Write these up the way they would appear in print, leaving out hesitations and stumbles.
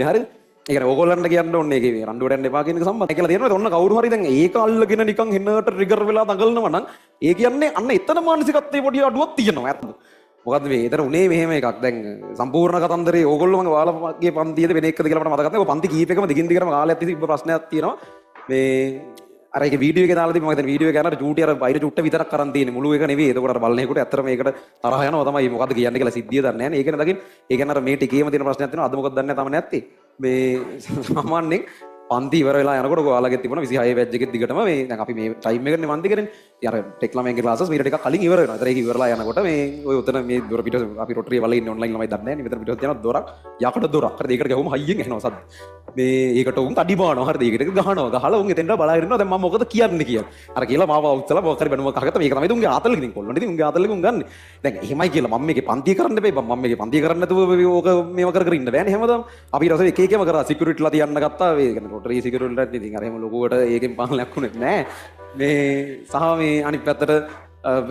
හරි ඒ කියන්නේ ඕගොල්ලන්ට කියන්න ඕනේ ඒකේ රණ්ඩුවට යන්න එපා කියන එක සම්බන්ධයි කියලා තියෙනවා. ඔන්න කවුරු හරි දැන් ඒක අල්ලගෙන නිකන් හෙන්නට ට්‍රිගර් වෙලා දඟලනවා නම් ඒ කියන්නේ අන්න එතන මානසිකත්වයේ පොඩි අඩුවක් තියෙනවා ඇත්තද? මොකද්ද මේ ඊතර උනේ මෙහෙම එකක්. දැන් සම්පූර්ණ කතන්දරේ ඕගොල්ලෝ මගේ ඔයාලගේ පන්තියේද වෙන එකද කියලා මට මතකත් නැහැ. ඔය පන්ති කීපයකම දිගින් දිගටම කාලයක් තිස්සේ ඉබ්බ ප්‍රශ්නයක් තියෙනවා. මේ අර ඒක වීඩියෝ එකේ දාලා තිබ්බ මම හිතන්නේ වීඩියෝ එක යනකොට චූටි අර බයිර චුට්ට විතරක් කරන් තියෙන්නේ මුළු එක නෙවෙයි. ඒකෝට අර බලන්නේකොට ඇත්තට මේකට තරහ යනවා තමයි. මොකද්ද කියන්නේ කියලා සිද්ධිය දන්නේ නැහැ නේ. ඒකනේ දකින් ඒ කියන්නේ අර මේ ටිකේම තියෙන ප්‍රශ්නයක් තියෙනවා. අද මොකද දන්නේ නැහැ තමයි නැත්තේ. මේ සාමාන්‍යයෙන් පන්ති ඉවර වෙලා යනකොට ඔයාලගෙත් තිබුණා 26 බැච් එකෙත් දිගටම මේ දැන් අපි මේ ටයිම් එකනේ පන්ති කරන්නේ. ඉතින් අර ටෙක් ළමයින්ගේ ක්ලාසස් මීට ටිකක් කලින් ඉවර වෙනවා. ඒතර ඒක ඉවරලා යනකොට මේ ඔය උතන මේ දොර පිට අපි රොටරිය වල ඉන්නේ ඔන්ලයින් ළමයි දන්නේ නැහැ. මෙතන පිටත් යන දොරක් යකඩ දොරක්. හරිද? ඒකට ගහුවම හයියෙන් එනවා සද්ද. මේ ඒකට උන් තඩි බානවා. හරිද? ඒකට ගහනවා. ගහලා උන් එතෙන්ට බලාගෙන ඉන්නවා. දැන් මම මොකද කියන්නේ කියලා. අර කියලා මාව අවුස්සලා මොකක් හරි බැනුමක් අහගත්තා. මේක තමයි උන්ගේ ආතල් ඉතින් කොල්ලන්ට ඉතින් උන්ගේ ආතල් එක උන් ගන්න. දැන් එහෙමයි කියලා මම මේකේ පන්තිය කරන්න බෑ. මම මේකේ පන්තිය කරන්න නැතුව ඕක මේව කර කර ඉන්න බෑනේ හැමදාම. අපි ඊට පස්සේ එක එකම කරා සිකියුරිටිලා තියන්න ගත්තා. ඒ කියන්නේ රොටරි සිකියුරිටිලාත් ඉතින් අර එහෙම ලොකුවට ඒකෙන් පාලනයක් වුණේ නැහැ. මේ සහ මේ අනිත් පැත්තට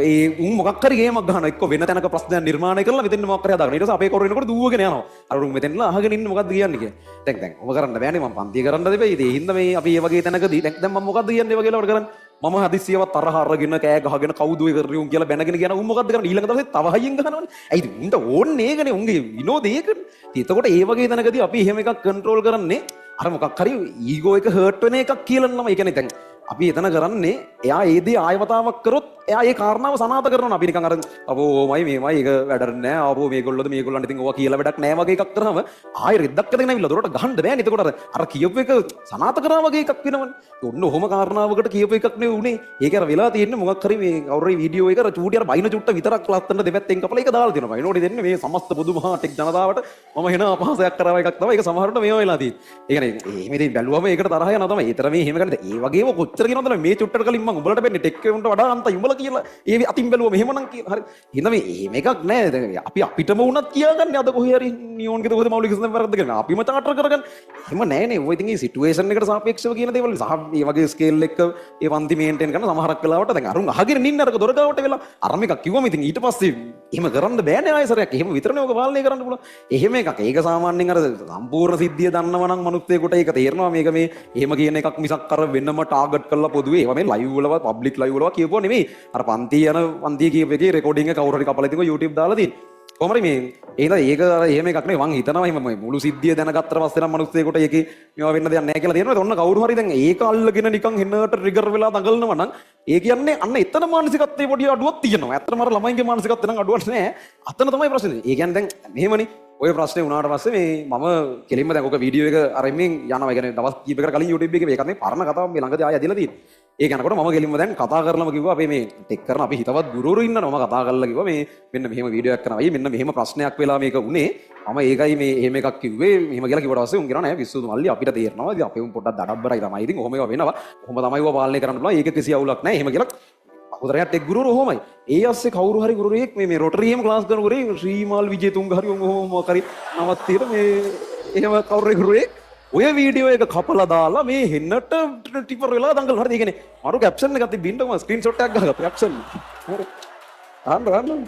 ඒ උන් මොකක් හරි ගේමක් ගහනවා. එක්ක වෙන තැනක ප්‍රශ්නයක් නිර්මාණය කරලා මෙතෙන් මොකක් හරි හදාගන්න. ඊට පස්සේ අපේ කොරිනකොට දුවගෙන යනවා. අර උන් මෙතෙන්ලා අහගෙන ඉන්නේ මොකද්ද කියන්නේ කියලා. දැන් ඔබ කරන්න බෑනේ මම පන්තිය කරන්න දෙපෙයි. ඒ හින්දා මේ අපි මේ වගේ තැනකදී දැන් මම මොකද්ද කියන්නේ ඒ වගේ ලාවට කරන්නේ. මම හදිස්සියවත් තරහ අරගෙන කෑ ගහගෙන කවුද ඔය කරන්නේ උන් කියලා බැනගෙන කියන උන් මොකද්ද කරන්නේ ඊළඟ දවසේ තව හයියෙන් ගහනවනේ. ඇයි ඉතින් උන්ට ඕන්නේ ඒකනේ උන්ගේ විනෝදේ ඒකනේ. ඉතින් එතකොට ඒ වගේ තැනකදී අපි එහෙම එකක් කන්ට්‍රෝල් කරන්නේ අර මොකක් හරි ඊගෝ එක හර්ට් වෙන එකක් කියලා නම. ඒ කියන්නේ දැන් අපි එතන කරන්නේ එයා ඒ දේ ආයවතාවක් කරොත් එයා ඒ කාරණාව සනාථ කරනවා. අපි නිකන් අර අපෝ ඕමයි මේමයි ඒක වැඩක් නෑ. අපෝ මේගොල්ලෝද මේගොල්ලන්ට ඉතින් ඕවා කියලා වැඩක් නෑ වගේ එකක් කරාම ආයෙ රෙද්දක් ඇදගෙන ඇවිල්ලා දොරට ගහන්න බෑනේ. එතකොට අර කියපු එක සනාථ කරා වගේ එකක් වෙනවනේ. ඔන්න ඔහොම කාරණාවකට කියපු එකක් නෙවෙයි උනේ. ඒක අර වෙලා තියෙන්නේ මොකක් හරි මේ කවුරු හරි වීඩියෝ එක අර චූටි අර බයින චුට්ට විතරක් ලස්සන දෙපැත්තෙන් කපලා ඒක දාලා තියෙනවා. ඒනෝඩි දෙන්නේ මේ සමස්ත පොදු මහා ටෙක් ජනතාවට මම එන අපහාසයක් කරා එකක් තමයි. ඒක සමහරවිට මේවා වෙලා තියෙන්නේ. ඒ කියන්නේ එහෙම ඉතින් බැලුවම ඒකට තරහ යනවා තමයි. ඒතර මේ එහෙම කරන්නේ. ඒ වගේම කොච්චර කියනවද මේ චුට්ටට කලින් මම උඹලට වෙන්නේ ටෙක් එකකට වඩා අන්තයි උඹලා කියලා. ඒ අතින් බැලුවම එහෙමනම් කියලා. හරි. හින්දා මේ එහෙම එකක් නෑ. දැන් අපි අපිටම වුණත් කියාගන්නේ අද කොහේ හරි නියෝන් ගෙද කොහෙද මෞලික සිස්ටම් වරද්ද කියලා. අපිම චාටර් කරගන්න. එහෙම නෑනේ. ඔය ඉතින් මේ සිටුේෂන් එකට සාපේක්ෂව කියන දේවල් සහ මේ වගේ ස්කේල් එක ඒ පන්ති මේන්ටේන් කරන සමහරක් වෙලාවට දැන් අරුන් අහගෙන ඉන්න අරක දොර ගාවට වෙලා අරම එකක් කිව්වම ඉතින් ඊට පස්සේ එහෙම කරන්න බෑනේ ආයෙසරයක්. එහෙම විතරනේ ඔක පාලනය කරන්න පුළුවන්. එහෙම එකක්. ඒක සාමාන්‍යයෙන් අර සම්පූර්ණ සිද්ධිය දන්නවා නම් මනුස්සයෙකුට ඒක තේරෙනවා මේක මේ එහෙම කියන එකක් මිසක් අර වෙනම ටාගට් කරලා පොදුවේ ඒවා මේ ලයිව් වලවත් පබ්ලික් ලයිව් වලවත් කියපුවා නෙමෙයි. අර පන්ති යන පන්ති කියපු එකේ රෙකෝඩින් එක කවුරු හරි කපලා ඉතින් YouTube දාලා තියෙන්නේ. කොහොම හරි මේ එහෙනම් ඒක එහෙම එකක් නෙවෙයි. මං හිතනවා එහෙම මුළු සිද්ධිය දැනගත්තට පස්සේ නම් මනුස්සයෙකුට ඒකේ මේවා වෙන්න දෙයක් නැහැ කියලා තේරෙනවා. ඔන්න කවුරු හරි දැන් ඒක අල්ලගෙන නිකන් හෙන්නට ට්‍රිගර් වෙලා දඟලනවා නම් ඒ කියන්නේ අන්න එතන මානසිකත්වයේ පොඩි අඩුවක් තියෙනවා. ඇත්තටම අර ළමයින්ගේ මානසිකත්වය නම් අඩුවක් නැහැ. අතන තමයි ප්‍රශ්නේ. ඒ කියන්නේ දැන් මෙහෙමනේ ඔය ප්‍රශ්නේ වුණාට පස්සේ මේ මම කෙලින්ම දැන් ඔක වීඩියෝ එක අරමින් යනවා. ඒ කියන්නේ දවස් කීපයකට කලින් YouTube එකේ මේකත් මේ පරණ කතාවක් මේ ළඟදී ආයෙ ඇදලා තියෙන්නේ. ඒක යනකොට මම කෙලින්ම දැන් කතා කරලාම කිව්වා අපි මේ ටෙක් කරන අපි හිතවත් ගුරුවරු ඉන්නවා. මම කතා කරලා කිව්වා මේ මෙන්න මෙහෙම වීඩියෝ එකක් කරනවා. මෙන්න මෙහෙම ප්‍රශ්නයක් වෙලා මේක උනේ. මම ඒකයි මේ එහෙම එකක් කිව්වේ. මෙහෙම කියලා කිව්වට පස්සේ උන් කියනවා නෑ විශ්සුදු මල්ලි අපිට තේරෙනවා. ඉතින් අපේ උන් පොඩ්ඩක් දඩබ්බරයි තමයි. ඉතින් ඔහොම ඒවා වෙනවා. කොහොම තමයි ඒවා පාලනය කරන්න පුළුවන්. ඒක කිසි අවුලක් නෑ. එහෙම කියලා උදරයට ටෙක් ගුරුවරු ඔහොමයි. ඒ අස්සේ කවුරු හරි ගුරුවරයෙක් මේ රොටරියම ක්ලාස් කරන ගුරුවරයෙක් ශ්‍රීමාල් විජේතුංග හරි ඔහොම කරි නමත් තියෙන මේ එහෙම කවුරු හරි ගුරුවරයෙක් ඔය වීඩියෝ එක කපලා දාලා මේ හෙන්නට ටිපර් වෙලා දඟලන හරිද? ඒ කියන්නේ මරු කැප්ෂන් එකක් තිබ්බින්ටම ස්ක්‍රීන්ෂොට් එකක් ගහගත්තා කැප්ෂන්. හරි. අහන්න.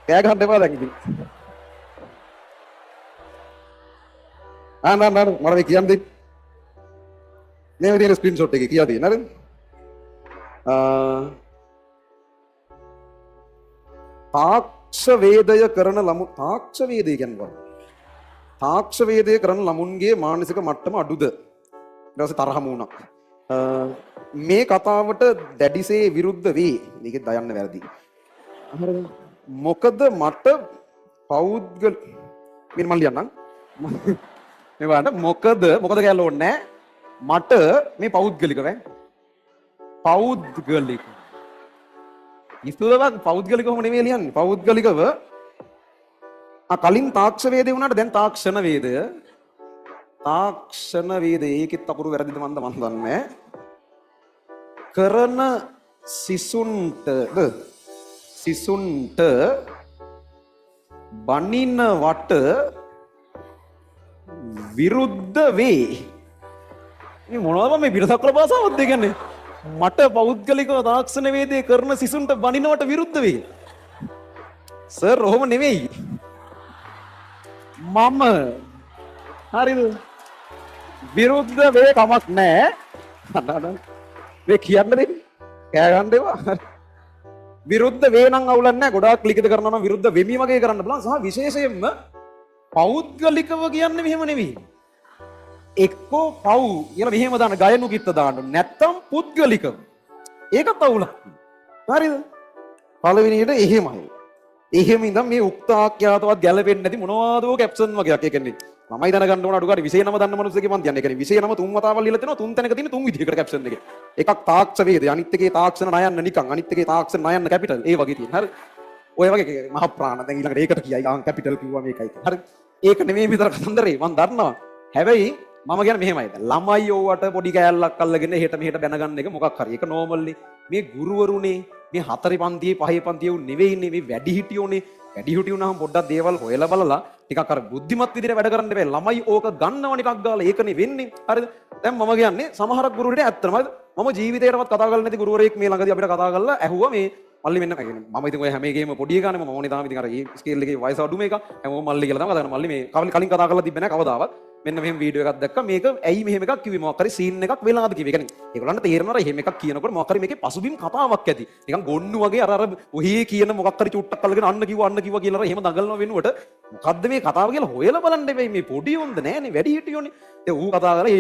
කෑ ගහන්න එපා දැන් ඉතින්. අහන්න මම මේ කියන්නේ මේ විදිහේ ස්ක්‍රීන්ෂොට් එකේ කියා දෙන්න හරිද? තාක්ෂ වේදය කරන ළමු තාක්ෂ වේදය කියන්නේ මොකක්ද? තාක්ෂ වේදය කරන ළමුන්ගේ මානසික මට්ටම අඩුද? ඊට පස්සේ තරහම වුණා. මේ කතාවට දැඩිසේ විරුද්ධ වේ. මේකේ දයන්න වැරදි. හරිද? මොකද මට පෞද්ගල මම ලියන්නම්. මේ වань මොකද කියලා ඕනේ නැහැ. මට මේ පෞද්ගලිකව පෞද්ගලික ඉස්සෙල්ලා පෞද්ගලිකවම නෙමෙයි ලියන්නේ. පෞද්ගලිකව කලින් තාක්ෂ වේදේ වුණාට දැන් තාක්ෂණ වේදය. තාක්ෂණ වේදේ ඒකෙත් අකුරු වැරදිද මන්ද මන් දන්නේ. කරන සිසුන්ට බනිනවට විරුද්ධ වේ. මේ මොනවද මේ පිටසක්වල භාෂාවක්ද කියන්නේ? මට පෞද්ගලිකව තාක්ෂණ වේදේ කරන සිසුන්ට බනිනවට විරුද්ධ වේ. සර් ඔහොම නෙවෙයි. මම හරිද? විරුද්ධ වේ කමක් නැහැ. අන්න මේ කියන්න දෙන්න. කෑ ගන්න ඒවා. විරුද්ධ වේ නම් අවුලක් නැහැ. ගොඩාක් ලිඛිත කරනවා නම් විරුද්ධ වෙමි වගේ කරන්න බලන්න. සහ විශේෂයෙන්ම පෞද්ගලිකව කියන්නේ මෙහෙම නෙවෙයි. එක්කෝ පව් කියලා මෙහෙම දාන්න ගයනු කිත්ත දාන්න. නැත්තම් පුද්ගලිකව. ඒකත් අවුලක්. හරිද? පළවෙනියට එහෙමයි. එහෙම ඉඳන් මේ උක්තාක්‍යාතවත් ගැලපෙන්නේ නැති මොනවාදෝ කැප්ෂන් වගේක්. ඒ කියන්නේ මමයි දැනගන්න ඕන අඩු ගන්න විශේෂ නම දන්න මිනිස්සුගේ මන් කියන්නේ. ඒ කියන්නේ විශේෂ නම තුන් වතාවල් ලියලා තිනවා. තුන් තැනක තියෙන තුන් විදිහකට කැප්ෂන් එකේ. එකක් තාක්ෂ වේද, අනිත් එකේ තාක්ෂණ නයන්න නිකන්, අනිත් එකේ තාක්ෂණ නයන්න කැපිටල්. ඒ වගේ තියෙන. හරි. ඔය වගේ මහ ප්‍රාණ දැන් ඊළඟට ඒකට කියයි ආන් කැපිටල් කිව්වා මේකයි. හරි. ඒක නෙමෙයි විතර කතන්දරේ මන් දන්නවා. හැබැයි මම කියන්නේ මෙහෙමයි. ළමයි ඕවට පොඩි කෑල්ලක් අල්ලගෙන එහෙට මෙහෙට බැනගන්න එක මොකක් හරි. ඒක නෝමල්ලි. මේ ගුරුවරුනේ මේ 4 පන්තියේ 5 පන්තියේ උන් නෙවෙයිනේ මේ වැඩිහිටියෝනේ. වැඩිහිටියෝ නම් පොඩ්ඩක් දේවල් හොයලා බලලා ටිකක් අර බුද්ධිමත් විදිහට වැඩ කරන්න බෑ. ළමයි ඕක ගන්නව නිකක් ගාලා ඒකනේ වෙන්නේ. හරිද? දැන් මම කියන්නේ සමහරක් ගුරුවරුන්ට ඇත්තම හරිද? මම ජීවිතේටවත් කතා කරලා නැති ගුරුවරයෙක් මේ ළඟදී අපිට කතා කරලා ඇහුවා මේ මල්ලි මෙන්න මම ඉතින් ඔය හැම එකේම පොඩි ගානේ මම ඕනේ තාම ඉතින් අර ඒ ස්කේල් එකේ වයස අඩු මේක හැමෝම මල්ලි කියලා තමයි කතා කරන්නේ. මල්ලි මේ කලින් කතා කරලා තිබ්බේ නැහැ කවදාවත්. මෙන්න මෙහෙම වීඩියෝ එකක් දැක්කා. මේක ඇයි මෙහෙම එකක් කිව්වේ? මොකක් හරි සීන් එකක් වෙලාද කිව්වේ. ඒ කියන්නේ ඒගොල්ලන්ට තේරෙනවා එහෙම එකක් කියනකොට මොකක් හරි මේකේ පසුබිම් කතාවක් ඇති. නිකන් ගොන්නු වගේ අර ඔහේ කියන මොකක් හරි චුට්ටක් අල්ලගෙන අන්න කිව්වා කියලා එහෙම දඟලනවා වෙනුවට මොකද්ද මේ කතාව කියලා හොයලා බලන්න එපෙයි. මේ පොඩි උන්ද නෑනේ වැඩි හිටියෝනේ. ඒ ඌ කතා කරලා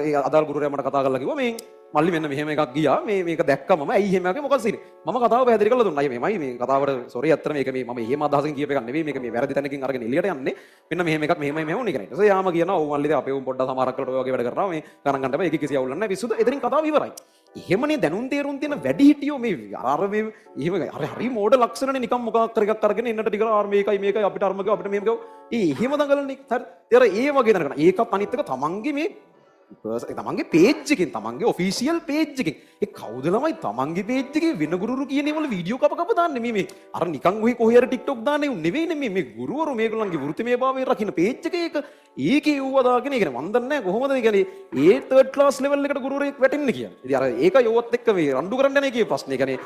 ඒ අදාළ ගුරුවරයා මට කතා කරලා කිව්වා මේ මල්ලි මෙන්න මෙහෙම එකක් ගියා මේක දැක්කම මම ඇයි එහෙම එකේ මොකක්ද සීනේ මම කතාව පැහැදිලි කරලා දුන්නා. අයියේ මෙමයි මේ කතාවට සෝරි අත්තර මේක මේ මම එහෙම අදහසකින් කියප එකක් නෙවෙයි මේක මේ වැරදි තැනකින් අරගෙන එළියට යන්නේ. මෙන්න මෙහෙම එකක් මෙහෙමයි මෙහෙම උනේ කියලා. ඊට පස්සේ යාම කියනවා ඔව් මල්ලි අපේ උන් පොඩ්ඩක් සමහරක් කරලා ඔය වගේ වැඩ කරනවා මේ ගණන් ගන්න බෑ. ඒකේ කිසි අවුලක් නැහැ. විසුදු එතනින් කතාව ඉවරයි. එහෙමනේ දැනුම් තේරුම් තියෙන වැඩි හිටියෝ මේ අර මේ එහෙම හරි මෝඩ ලක්ෂණනේ නිකන් මොකක් කර එකක් අරගෙන එන්නට ටික ආර මේකයි අපිට අරම ගියා අපිට මෙහෙම ගියා. එහෙම දඟලන්නේ. හරි. ඒ වගේ දැනගන්න. ඒකත් අනිත් එක තමන්ගේ මේ තමන්ගේ පේජ් එකෙන් තමන්ගේ ඔෆිෂියල් පේජ් එකෙන් ඒ කවුද ළමයි තමන්ගේ පේජ් එකේ වෙන ගුරුවරු කියන ඒවල වීඩියෝ කප දාන්නේ මේ අර නිකන් ඔහි කොහේ හරි TikTok දාන්නේ උන් නෙවෙයිනේ මේ ගුරුවරු මේගොල්ලන්ගේ වෘත්තිමය භාවය රකින්න පේජ් එකේ ඒකේ ඌව දාගෙන ඒ කියන්නේ මන් දන්නේ නැහැ කොහොමද ඒ කියන්නේ ඒ 3rd class level එකට ගුරුවරයෙක් වැටෙන්නේ කියන්නේ. ඉතින් අර ඒකයි ඕවත් එක්ක මේ රණ්ඩු කරන්න යන්නේ කියේ ප්‍රශ්නේ. ඒ කියන්නේ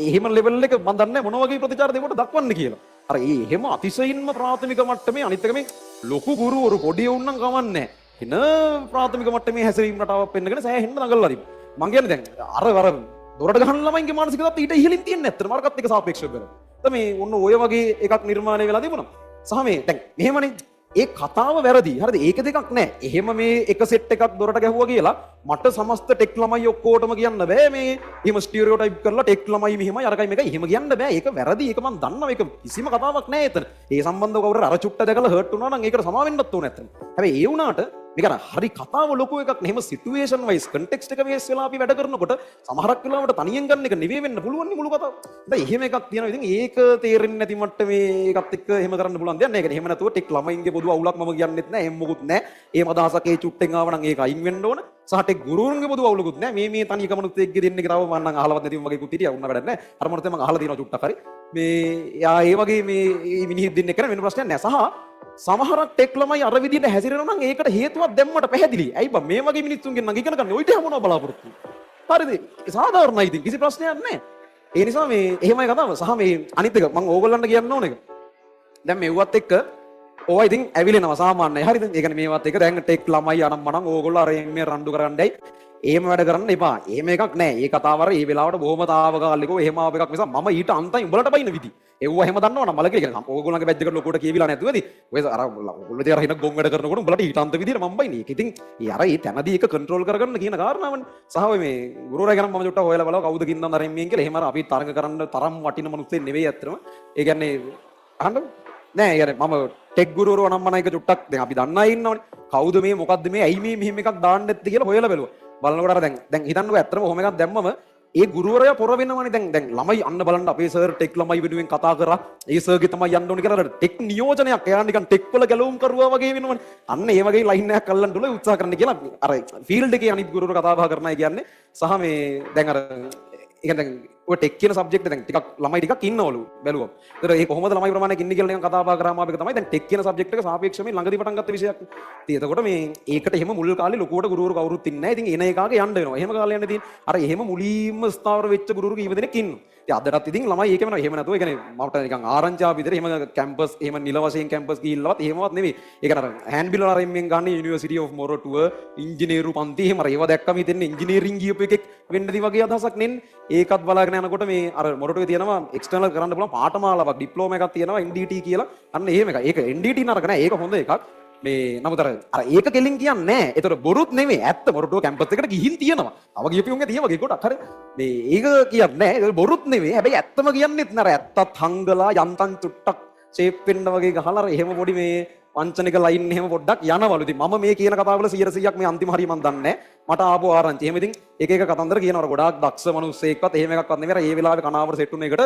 එහෙම level එක මන් දන්නේ නැහැ මොන වගේ ප්‍රතිචාර දෙවට දක්වන්න කියලා. අර ඒ එහෙම අතිශයින්ම ප්‍රාථමික මට්ටමේ අනිත් එක මේ ලොකු ගුරුවරු පොඩි උන් නම් කවන්නේ නැහැ. එන ප්‍රාථමික මට්ටමේ හැසිරීම රටාවක් පෙන්නගෙන සෑහෙන්න දඟලලා තිබ්බා. මං කියන්නේ දැන් අර දොරට ගහන ළමයින්ගේ මානසික තත්ත්වය ඊට ඉහළින් තියෙන්නේ නැත්තර මාර්ගත් එක්ක සාපේක්ෂව බලනවා. දැන් මේ ඔන්න ඔය වගේ එකක් නිර්මාණය වෙලා තිබුණා. සහ මේ දැන් මෙහෙමනේ ඒ කතාව වැරදි. හරිද? ඒක දෙකක් නෑ. එහෙම මේ එක සෙට් එකක් දොරට ගැහුවා කියලා මට සමස්ත ටෙක් ළමයි ඔක්කොටම කියන්න බෑ මේ එහෙම ස්ටිරියෝටයිප් කරලා ටෙක් ළමයි මෙහෙමයි අරකයි මේකයි එහෙම කියන්න බෑ. ඒක වැරදි. ඒක මම දන්නවා. ඒක කිසිම කතාවක් නෑ එතන. ඒ සම්බන්ධව කවුරු අර චුට්ට දැකලා හර්ට් වුණා නම් ඒකට සමා වෙන්නත් ඕනේ නැත්තම්. හැබැයි ඒ වුණාට මේක හරි කතාව ලොකු එකක් නෙමෙයි. සිටුේෂන් වයිස් කන්ටෙක්ස්ට් එක වේස් වෙලා අපි වැඩ කරනකොට සමහරක් වෙලාවට තනියෙන් ගන්න එක නෙවෙයි වෙන්න පුළුවන් නේ මුළු කතාව. දැන් එහෙම එකක් තියෙනවා. ඉතින් ඒක තේරෙන්නේ නැති මට්ටමේ ඒකත් එක්ක එහෙම කරන්න පුළුවන් දෙයක් නෑ. ඒක එහෙම නැතුව ටෙක් ළමයින්ගේ පොදු අවුලක් මම කියන්නෙත් නෑ. එහෙම මොකුත් නෑ. එහෙම අදහසක් ඒ චුට්ටෙන් ආව නම් ඒක අයින් වෙන්න ඕන. සහ ටෙක් ගුරුවරුන්ගේ පොදු අවුලකුත් නෑ. මේ තනි එකමනුත් එක්කේ දෙන්නේ තව මම නම් අහලවත් නැතිව වගේ කුත් හිටියා. උන්න වැඩක් නෑ. අර මොනතේ මම අහලා තියෙනවා චුට්ටක් හරි. මේ යා ඒ වගේ මේ මිනිහෙක් දෙන්නේ කරන වෙන ප්‍රශ්නයක් නෑ. සහ සමහරක් ටෙක් ළමයි අර විදිහට හැසිරෙනවා නම් ඒකට හේතුවක් දැම්මට පැහැදිලි. ඇයි බං මේ වගේ මිනිස්සුන්ගෙන් නම් ඉගෙන ගන්න ඔයිට හැමෝම බලාපොරොත්තු. හරිද? සාධාරණයි ඉතින් කිසි ප්‍රශ්නයක් නැහැ. ඒ නිසා මේ එහෙමයි කතාව. සහ මේ අනිත් එක මම ඕගොල්ලන්ට කියන්න ඕන එක. දැන් මෙව්වත් එක්ක ඕවා ඉතින් ඇවිලෙනවා සාමාන්‍යයි. හරිද? ඒ කියන්නේ මේවත් එක්ක දැන් ටෙක් ළමයි අනම් මනම් ඕගොල්ලෝ අර මේ රණ්ඩු කරන්නයි එහෙම වැඩ කරන්න එපා. එහෙම එකක් නැහැ. ඒ කතාව අර ඒ වෙලාවට බොහොම තාවකාලිකව එහෙම ආව එකක් නිසා මම ඊට අන්තයි උඹලට බයින විදි. ඒව එහෙම දන්නවනම් මල කියලා. ඕගොල්ලන්ගේ බැජ් එකට ලොකුවට කියවිලා නැතුව ඇති. ඔය අර ඔයගොල්ලෝ තියර හින ගොන් වැඩ කරනකොට උඹලට ඊට අන්ත විදියට මම බයිනේ. ඒක ඉතින් ඒ අර ඒ තැනදී ඒක කන්ට්‍රෝල් කරගන්න කියන කාරණාවනේ. සහ ඔය මේ ගුරුවරයා ගැන මම චුට්ටක් හොයලා බලව කවුද කින්නම් අරින්මියෙන් කියලා. එහෙම අර අපි තරඟ කරන්න තරම් වටින මිනිස්සෙක් නෙවෙයි අත්‍තරම. ඒ කියන්නේ අහන්න නෑ. ඒ කියන්නේ මම ටෙක් ගුරුවරව නම් මම එක චුට්ටක් දැන් අපි දන්න අය ඉන්නවනේ. කවුද මේ මොකද්ද මේ ඇයි මේ මෙහෙම එකක් දාන්න නැත්තේ කියලා හොයලා බලුවා. බලනකොට අර දැන් හිතන්නකෝ ඇත්තටම ඔහොම එකක් දැම්මම ඒ ගුරුවරයා පොර වෙනවනේ. දැන් ළමයි අන්න බලන්න අපේ සර් ටෙක් ළමයි වෙනුවෙන් කතා කරා. ඒ සර්ගේ තමයි යන්න ඕනේ කියලා අර ටෙක් නියෝජනයක් එයා නිකන් ටෙක් වල ගැලවුම් කරුවා වගේ වෙනවනේ. අන්න ඒ වගේ ලයින් එකක් අල්ලන්න උල උත්සාහ කරන්න කියලා අර ෆීල්ඩ් එකේ අනිත් ගුරුවරු කතා බහ කරනවා කියන්නේ. සහ මේ දැන් අර ඒ කියන්නේ දැන් ඔය ටෙක් කියන සබ්ජෙක්ට් එක දැන් ටිකක් ළමයි ටිකක් ඉන්නවලු බැලුවා. ඒතර ඒ කොහොමද ළමයි ප්‍රමාණයක් ඉන්නේ කියලා නිකන් කතා බහ කරාම ආපේක තමයි දැන් ටෙක් කියන සබ්ජෙක්ට් එක සාපේක්ෂව මේ ළඟදී පටන් ගත්ත විෂයක්. ඉතින් එතකොට මේ ඒකට එහෙම මුල් කාලේ ලොකුවට ගුරුවරු කවුරුත් ඉන්නේ නැහැ. ඉතින් එන එකාගේ යන්න වෙනවා. එහෙම කාලේ යන්න තියෙන අර එහෙම මුලින්ම ස්ථාවර වෙච්ච ගුරුවරු කීප දෙනෙක් ඉන්නවා. ඉතින් අදටත් ඉතින් ළමයි ඒකම නෝ එහෙම නැතුව ඒ කියන්නේ මට නිකන් ආරංචි ආව විදිහට එහෙම කැම්පස් එහෙම නිල වශයෙන් කැම්පස් ගිහිල්ලවත් එහෙමවත් නෙවෙයි. ඒක අර හෑන්ඩ් බිල් වල අරින් ගන්න යුනිවර්සිටි ඔෆ් මොරෝ ටුවර් ඉංජිනේරු පන්ති එහෙම අර ඒවා දැක්කම හිතෙන්නේ ඉංජිනේරින් ගියපු එකෙක් වෙන්නදී වගේ අදහසක් නෙන්නේ. ඒකත් බලාගෙන යනකොට මේ අර මොරෝ ටුවේ තියෙනවා එක්ස්ටර්නල් කරන්න පුළුවන් පාඨමාලාවක් ඩිප්ලෝමා එකක් තියෙනවා NDT කියලා. අන්න එහෙම එකක්. ඒක NDT නරක නෑ. ඒක හොඳ එකක්. මේ නමුත් අර ඒක කෙලින් කියන්නේ නැහැ. ඒතර බොරුත් නෙමෙයි. ඇත්ත මොරටුව කැම්පස් එකට ගිහින් තියෙනවා. තව ගියපියුන්ගේ තියෙනවා ගොඩක්. හරි. මේ ඒක කියන්නේ නැහැ. ඒක බොරුත් නෙමෙයි. හැබැයි ඇත්තම කියන්නේත් නෑ. ඇත්තත් හංගලා යන්තම් චුට්ටක් ෂේප් වෙන්න වගේ ගහලා එහෙම පොඩි මේ වංචනික ලයින් එහෙම පොඩ්ඩක් යනවලු. ඉතින් මම මේ කියන කතාවල 100%ක් මේ අන්තිම හරිය මන් දන්නේ නැහැ. මට ආපු ආරංචි. එහෙම ඉතින් එක එක කතන්දර කියනවා. ගොඩාක් දක්ෂ මිනිස්සෙක්වත් එහෙම එකක්වත් නෙමෙයි. ඒ වෙලාවේ කනාවර සෙට් වුණ එකට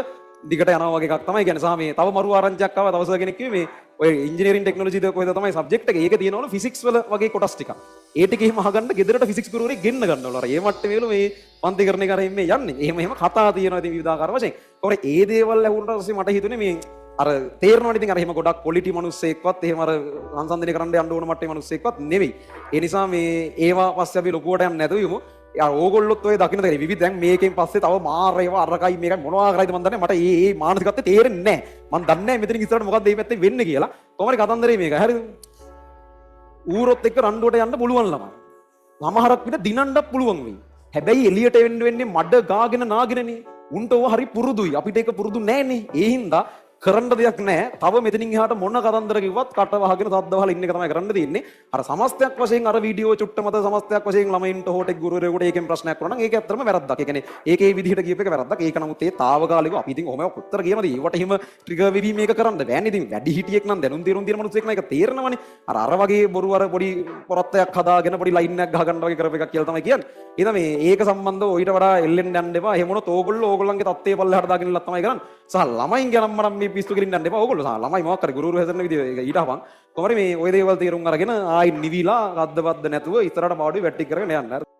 දිගට යනවා වගේ එකක් තමයි කියන්නේ. සහ මේ තව මරු ආරංචියක් ආවා. තව සර් කෙනෙක් කිව්වේ මේ ඔය ඉංජිනේරින් ටෙක්නොලොජි ද කොහෙද තමයි සබ්ජෙක්ට් එක. ඒකේ තියෙනවලු ෆිසික්ස් වල වගේ කොටස් ටිකක්. ඒ ටික එහෙම අහගන්න ගෙදරට ෆිසික්ස් ගුරුවරයෙක් ගෙන්න ගන්නවලු. අර ඒ මට්ටමේලු මේ පන්ති කරන එක අරින් මේ යන්නේ. එහෙම කතා තියෙනවා ඉතින් විවිධාකාර වශයෙන්. කොහොමද ඒ දේවල් ඇහුනට පස්සේ මට හිතුනේ මේ අර තේරෙනවනේ ඉතින් අර එහෙම ගොඩක් පොලිටි මිනිස්සෙක්වත් එහෙම අර සංසන්දනය කරන්න යන්න ඕන මට්ටමේ මිනිස්සෙක්වත් නෙවෙයි. ඒ නිසා මේ ඒවා පස්සේ අපි ලොකුවට යන්නේ නැතුව යමු. යා ඕගොල්ලොත් ඔය දකින්න දෙන්නේ විවිධ දැන් මේකෙන් පස්සේ තව මාර ඒවා අරකයි මේකයි මොනවා කරයිද මන් දන්නේ. මට මේ මානසිකත්වය තේරෙන්නේ නැහැ. මන් දන්නේ නැහැ මෙතනින් ඉස්සරහට මොකක්ද මේ පැත්තේ වෙන්නේ කියලා. කොහොමද කතන්දරේ මේක. හරිද? ඌරොත් එක්ක රණ්ඩුවට යන්න පුළුවන් ළමයි. ළමහරක් විතර දිනන්නත් පුළුවන් වෙයි. හැබැයි එළියට වෙන්නේ මඩ ගාගෙන නාගෙනනේ. උන්ට ඕව හරි පුරුදුයි. අපිට ඒක පුරුදු නැහනේ. ඒ හින්දා කරන්න දෙයක් නැහැ. තව මෙතනින් එහාට මොන කතන්දර කිව්වත් කට වහගෙන සද්ද වහලා ඉන්න එක තමයි කරන්න තියෙන්නේ. අර සමස්තයක් වශයෙන් අර වීඩියෝ චුට්ට මත සමස්තයක් වශයෙන් ළමයින්ට හොටෙක් ගුරුවරයෙකුට ඒකෙන් ප්‍රශ්නයක් වුණා නම් ඒක ඇත්තටම වැරද්දක්. ඒ කියන්නේ ඒකේ විදිහට කියප එක වැරද්දක්. ඒක නමුත් ඒ తాවකාලිකව අපි ඉතින් ඔහොම උත්තර කියනද ඒවට එහෙම ට්‍රිගර් වෙවි මේක කරන්න බෑනේ. ඉතින් වැඩි හිටියෙක් නම් දැනුම් තේරුම් තියෙන මිනිස්සෙක් නම් ඒක තේරෙනවනේ. අර වගේ බොරු අර පොඩි පොරත්තයක් හදාගෙන පොඩි ලයින් එකක් ගහගන්න වගේ කරප එකක් කියලා තමයි කියන්නේ. එහෙනම් මේ ඒක සම්බන්ධව ඊට වඩා එල්ලෙන්න යන්න එපා. එහෙම වුණොත් ඕගොල්ලෝ ඕගොල්ලන්ගේ තත්ත්වය පල්ලෙහාට දාගෙන ඉන්නත් තමයි කරන්නේ. සහ ළමයින්ගේ නම් මනම් මේ පිස්සු කෙලින්න යන්න එපා. ඕගොල්ලෝ සහ ළමයි මොකක් කරේ ගුරුවරු හැදෙන විදිය ඒක ඊට අපන්. කොහොමද මේ ওই දේවල් තේරුම් අරගෙන ආයි නිවිලා අද්දවද්ද නැතුව ඉස්සරහට පාඩුවේ වැට්ටික් කරගෙන යන්න.